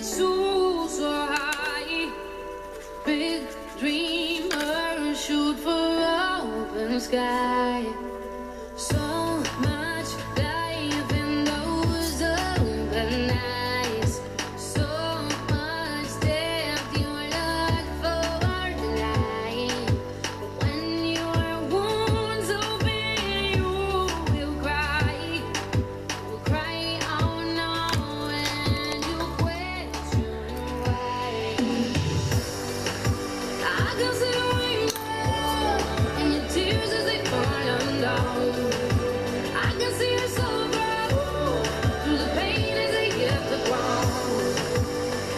so, so high. Big dreamer, shoot for open sky. So much life in those open eyes. So much depth you look for the light. But when your wounds open, you will cry. You'll cry out now and you'll question why. I can see the rainbow in your tears as they fall down. I can see your soul grow through the pain as they hit the ground.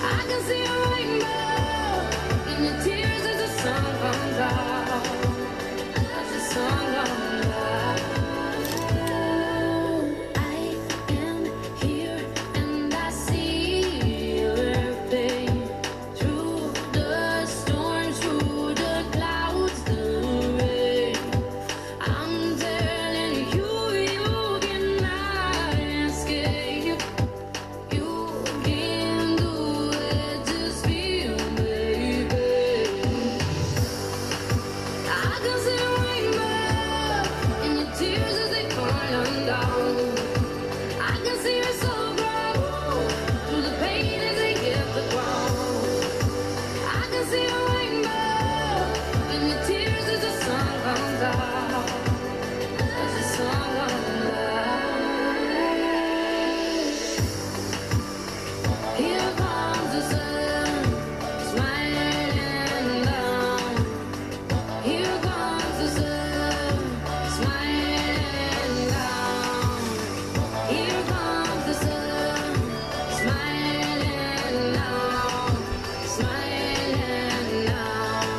I can see a rainbow in your tears as the sun comes out. As the sun comes out. I am here and I see your pain through the storms, through the clouds, the rain. I'm telling you, you cannot escape. You can do it, just feel, baby. I can see a rainbow in your tears as they fall down. I can see your soul grow through the pain as they hit the ground. I can see a rainbow in your tears as the sun comes out. As the sun comes out. Here comes the sun, smiling down. Here comes the sun, smiling down. Here comes the sun, smiling down, smiling down.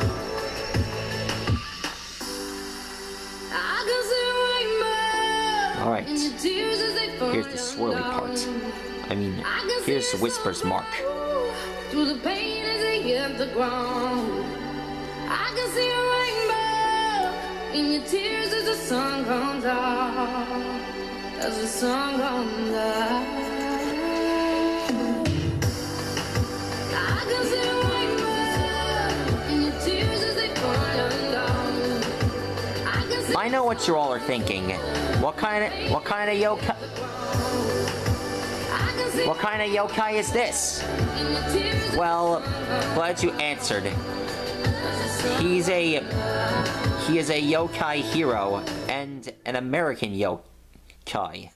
I can see a rainbow. All right. In your tears as they fall Here's the swirly part. I mean, I can see here's your Whisper's soul mark. through the pain as they hit the ground. I can see a rainbow in your tears as the sun comes out. As the sun comes out. I can see a rainbow in your tears as they fall down. I can see I know what you all are thinking. What kind of yokai? I can see What kind of yokai is this? in your tears. Well, glad you answered. He is a yokai hero and an American yokai.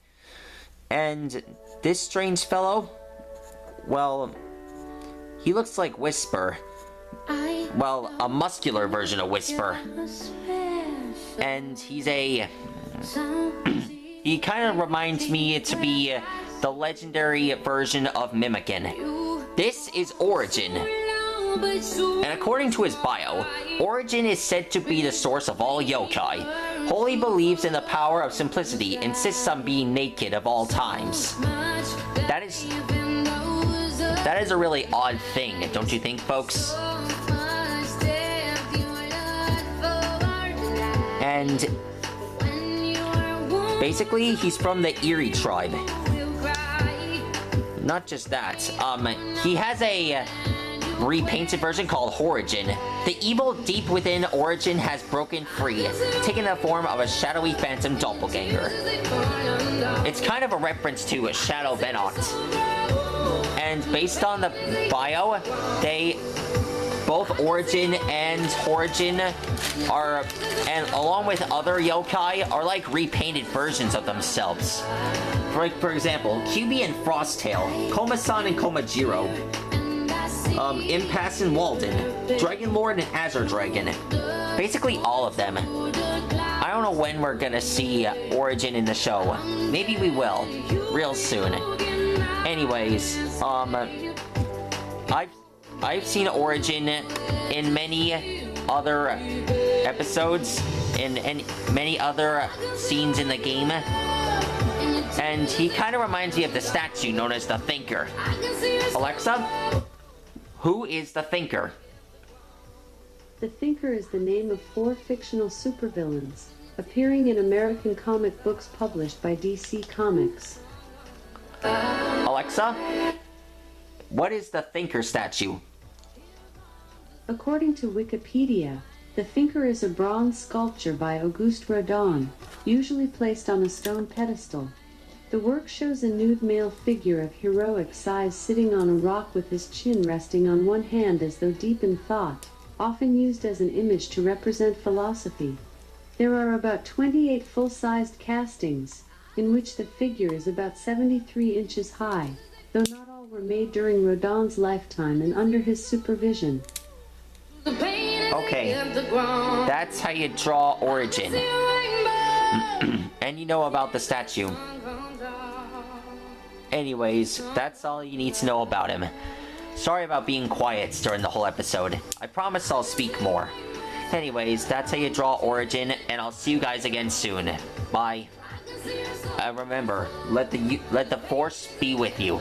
And this strange fellow, well, he looks like Whisper. I Well, a muscular version of Whisper. And he's a... he kind of reminds me to be the legendary version of Mimikin. This is Oridjinn. And according to his bio, Oridjinn is said to be the source of all yokai. Wholly believes in the power of simplicity, insists on being naked of all times. That is a really odd thing, don't you think, folks? And basically, he's from the Erie tribe. Not just that, he has a repainted version called Oridjinn. The evil deep within Oridjinn has broken free, taking the form of a shadowy phantom doppelganger. It's kind of a reference to Shadow Venot. And based on the bio, both Oridjinn and Oridjinn are, and along with other yokai, are like repainted versions of themselves. For example, QB and Frosttail, Koma-san and Komajiro, Impasse and Walden, Dragon Lord and Azure Dragon. Basically all of them. I don't know when we're gonna see Oridjinn in the show. Maybe we will, real soon. Anyways, I've seen Oridjinn in many other episodes, in many other scenes in the game. And he kind of reminds me of the statue known as the Thinker. Alexa, who is the Thinker? The Thinker is the name of 4 fictional supervillains, appearing in American comic books published by DC Comics. Alexa, What is the Thinker statue? According to Wikipedia, the Thinker is a bronze sculpture by Auguste Rodin, usually placed on a stone pedestal. The work shows a nude male figure of heroic size sitting on a rock with his chin resting on one hand as though deep in thought, often used as an image to represent philosophy. There are about 28 full-sized castings, in which the figure is about 73 inches high, though not all were made during Rodin's lifetime and under his supervision. Okay, that's how you draw Oridjinn. And you know about the statue. Anyways, that's all you need to know about him. Sorry about being quiet during the whole episode. I promise I'll speak more. Anyways, that's how you draw Oridjinn, and I'll see you guys again soon. Bye. Remember, let the Force be with you.